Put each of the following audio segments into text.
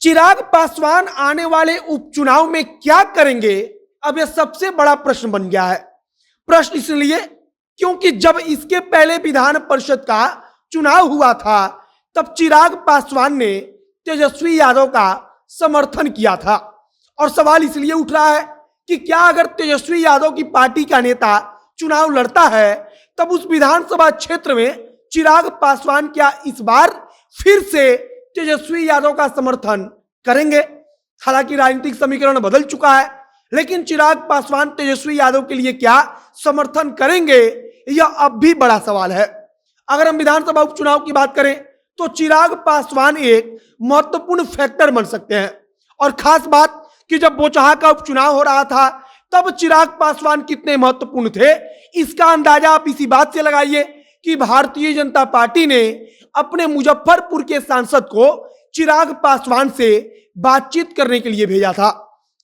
चिराग पासवान आने वाले उपचुनाव में क्या करेंगे, अब यह सबसे बड़ा प्रश्न बन गया है। प्रश्न इसलिए क्योंकि जब इसके पहले विधान परिषद का चुनाव हुआ था तब चिराग पासवान ने तेजस्वी यादव का समर्थन किया था। और सवाल इसलिए उठ रहा है कि क्या अगर तेजस्वी यादव की पार्टी का नेता चुनाव लड़ता है तब उस विधानसभा क्षेत्र में चिराग पासवान क्या इस बार फिर से तेजस्वी यादव का समर्थन करेंगे। हालांकि राजनीतिक समीकरण बदल चुका है, लेकिन चिराग पासवान तेजस्वी यादव के लिए क्या समर्थन करेंगे, यह अब भी बड़ा सवाल है। अगर हम विधानसभा उपचुनाव की बात करें तो चिराग पासवान एक महत्वपूर्ण फैक्टर बन सकते हैं। और खास बात कि जब बोचहा का उपचुनाव हो रहा था तब चिराग पासवान कितने महत्वपूर्ण थे, इसका अंदाजा आप इसी बात से लगाइए कि भारतीय जनता पार्टी ने अपने मुजफ्फरपुर के सांसद को चिराग पासवान से बातचीत करने के लिए भेजा था।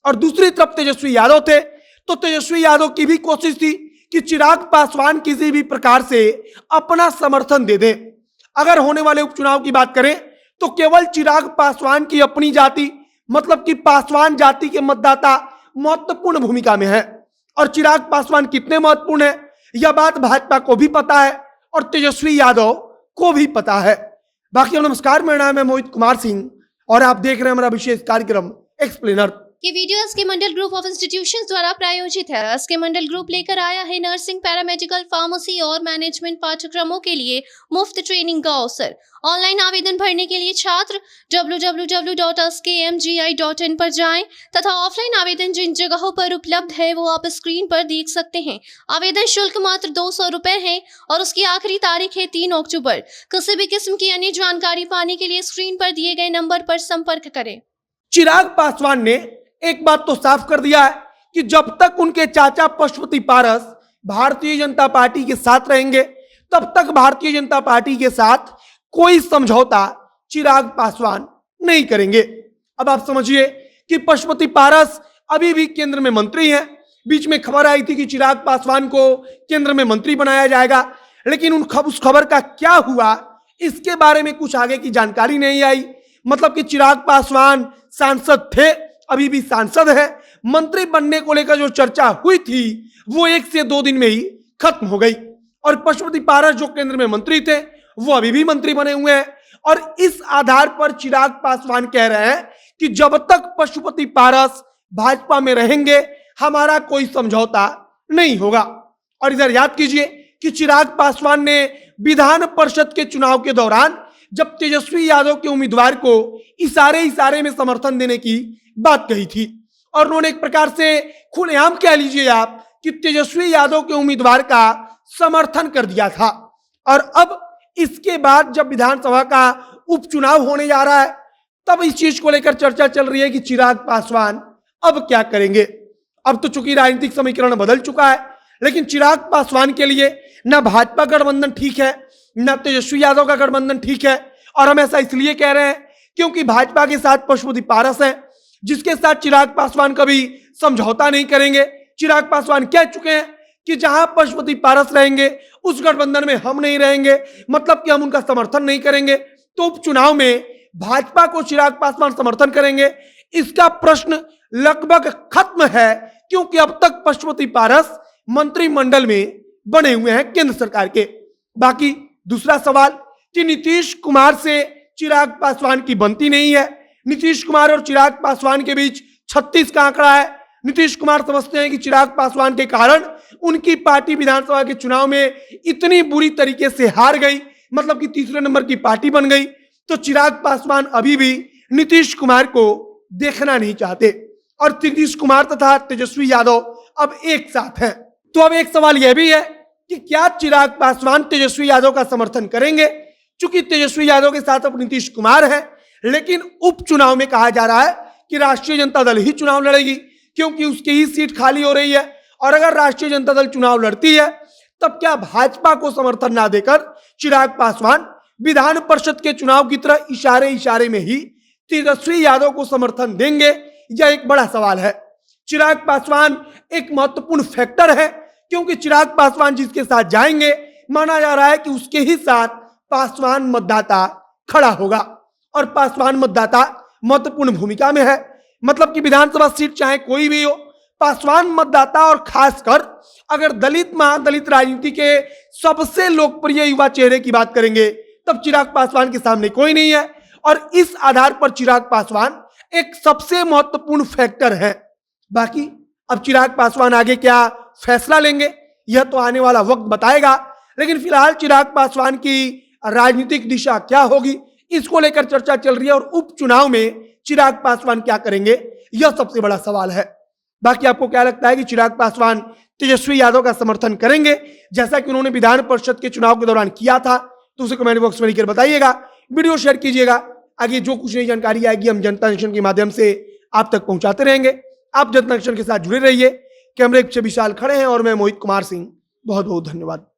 और दूसरी तरफ तेजस्वी यादव थे, तो तेजस्वी यादव की भी कोशिश थी कि चिराग पासवान किसी भी प्रकार से अपना समर्थन दे दें। अगर होने वाले उपचुनाव की बात करें तो केवल चिराग पासवान की अपनी जाति, मतलब कि पासवान जाति के मतदाता महत्वपूर्ण भूमिका में है। और चिराग पासवान कितने महत्वपूर्ण है यह बात भाजपा को भी पता है और तेजस्वी यादव को भी पता है। बाकी नमस्कार, मेरा नाम है मोहित कुमार सिंह और आप देख रहे हैं हमारा विशेष कार्यक्रम एक्सप्लेनर। ये video SK Mandal group of institutions द्वारा प्रायोजित है। एसके मंडल ग्रुप लेकर आया है नर्सिंग, पैरामेडिकल, फार्मेसी और मैनेजमेंट पाठ्यक्रमों के लिए मुफ्त ट्रेनिंग का अवसर। ऑनलाइन आवेदन भरने के लिए छात्र www.skmgi.in पर जाएं तथा ऑफलाइन आवेदन जिन जगहों पर उपलब्ध है वो आप स्क्रीन पर देख सकते हैं। आवेदन शुल्क मात्र 200 रुपए है और उसकी आखिरी तारीख है 3 अक्टूबर। किसी भी किस्म की अन्य जानकारी पाने के लिए स्क्रीन पर दिए गए नंबर पर संपर्क करें। चिराग पासवान ने एक बात तो साफ कर दिया है कि जब तक उनके चाचा पशुपति पारस भारतीय जनता पार्टी के साथ रहेंगे तब तक भारतीय जनता पार्टी के साथ कोई समझौता चिराग पासवान नहीं करेंगे। अब आप समझिए कि पशुपति पारस अभी भी केंद्र में मंत्री हैं। बीच में खबर आई थी कि चिराग पासवान को केंद्र में मंत्री बनाया जाएगा, लेकिन उस खबर का क्या हुआ इसके बारे में कुछ आगे की जानकारी नहीं आई। मतलब कि चिराग पासवान सांसद थे, अभी भी सांसद है, मंत्री बनने को लेकर जो चर्चा हुई थी वो 1 से 2 दिन में ही खत्म हो गई। और पशुपति पारस जो केंद्र में मंत्री थे वो अभी भी मंत्री बने हुए हैं। और इस आधार पर चिराग पासवान कह रहे हैं कि जब तक पशुपति पारस भाजपा में रहेंगे हमारा कोई समझौता नहीं होगा। और इधर याद कीजिए कि चिराग पासवान ने विधान परिषद के चुनाव के दौरान जब तेजस्वी यादव के उम्मीदवार को इशारे में समर्थन देने की बात कही थी और उन्होंने एक प्रकार से खुलेआम कह लीजिए आप कि तेजस्वी यादव के उम्मीदवार का समर्थन कर दिया था। और अब इसके बाद जब विधानसभा का उपचुनाव होने जा रहा है तब इस चीज को लेकर चर्चा चल रही है कि चिराग पासवान अब क्या करेंगे। अब तो चूंकि राजनीतिक समीकरण बदल चुका है, लेकिन चिराग पासवान के लिए न भाजपा गठबंधन ठीक है न तेजस्वी यादव का गठबंधन ठीक है। और हम ऐसा इसलिए कह रहे हैं क्योंकि भाजपा के साथ पशुपति पारस है जिसके साथ चिराग पासवान कभी समझौता नहीं करेंगे। चिराग पासवान कह चुके हैं कि जहां पशुपति पारस रहेंगे उस गठबंधन में हम नहीं रहेंगे, मतलब कि हम उनका समर्थन नहीं करेंगे। तो उपचुनाव में भाजपा को चिराग पासवान समर्थन करेंगे इसका प्रश्न लगभग खत्म है, क्योंकि अब तक पशुपति पारस मंत्रिमंडल में बने हुए हैं केंद्र सरकार के। बाकी दूसरा सवाल कि नीतीश कुमार से चिराग पासवान की बनती नहीं है। नीतीश कुमार और चिराग पासवान के बीच 36 का आंकड़ा है। नीतीश कुमार समझते हैं कि चिराग पासवान के कारण उनकी पार्टी विधानसभा के चुनाव में इतनी बुरी तरीके से हार गई, मतलब कि तीसरे नंबर की पार्टी बन गई। तो चिराग पासवान अभी भी नीतीश कुमार को देखना नहीं चाहते और नीतीश कुमार तथा तेजस्वी यादव अब एक साथ हैं। तो अब एक सवाल यह भी है कि क्या चिराग पासवान तेजस्वी यादव का समर्थन करेंगे। चूंकि तेजस्वी यादव के साथ अब नीतीश कुमार है, लेकिन उपचुनाव में कहा जा रहा है कि राष्ट्रीय जनता दल ही चुनाव लड़ेगी क्योंकि उसकी ही सीट खाली हो रही है। और अगर राष्ट्रीय जनता दल चुनाव लड़ती है तब क्या भाजपा को समर्थन ना देकर चिराग पासवान विधान परिषद के चुनाव की तरह इशारे में ही तेजस्वी यादव को समर्थन देंगे, यह एक बड़ा सवाल है। चिराग पासवान एक महत्वपूर्ण फैक्टर है क्योंकि चिराग पासवान जिसके साथ जाएंगे माना जा रहा है कि उसके ही साथ पासवान मतदाता खड़ा होगा और पासवान मतदाता महत्वपूर्ण भूमिका में है। मतलब कि विधानसभा सीट चाहे कोई भी हो, पासवान मतदाता और खासकर अगर दलित महादलित राजनीति के सबसे लोकप्रिय युवा चेहरे की बात करेंगे तब चिराग पासवान के सामने कोई नहीं है। और इस आधार पर चिराग पासवान एक सबसे महत्वपूर्ण फैक्टर है। बाकी अब चिराग पासवान आगे क्या फैसला लेंगे यह तो आने वाला वक्त बताएगा, लेकिन फिलहाल चिराग पासवान की राजनीतिक दिशा क्या होगी इसको लेकर चर्चा चल रही है। और उपचुनाव में चिराग पासवान क्या करेंगे यह सबसे बड़ा सवाल है। बाकी आपको क्या लगता है कि चिराग पासवान तेजस्वी यादव का समर्थन करेंगे जैसा कि उन्होंने विधान परिषद के चुनाव के दौरान किया था? तो उसे कमेंट बॉक्स में लिखकर बताइएगा, वीडियो शेयर कीजिएगा। आगे जो कुछ नई जानकारी आएगी हम जनता जंक्शन के माध्यम से आप तक पहुंचाते रहेंगे। आप जनता जंक्शन के साथ जुड़े रहिए। कैमरे पीछे विशाल खड़े हैं और मैं मोहित कुमार सिंह। बहुत बहुत धन्यवाद।